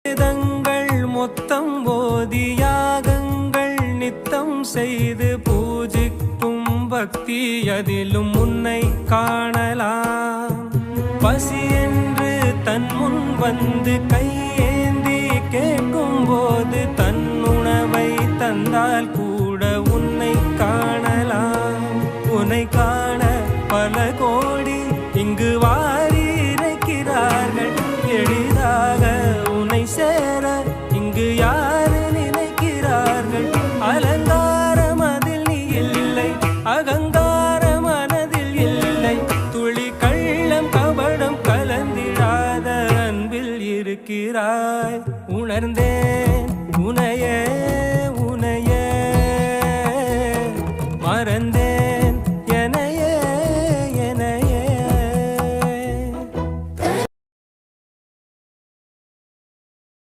வேதங்கள் மொத்தம் ஓதி யாகங்கள் நித்தம் செய்து பூஜிக்கும் பக்தி அதிலும் உன்னை காணலாம். பசி என்று தன் முன் வந்து கையேந்தி கேட்கும் போது தன் உணவை தந்தால் கூட உன்னை காணலாம். உன்னை காண பல கோடி இங்கு வாரி இறைக்கிறார்கள். எளிதாக உன்னை சேர இங்கு யாரு நினைக்கிறார்கள். அலங்காரம் அதில் நீ இல்லை, அகங்கார மனதில் இல்லை. துளி கள்ளம் கபடம் கலந்திடாத அன்பில் இருக்கிறாய். உணர்ந்தேன் உனையே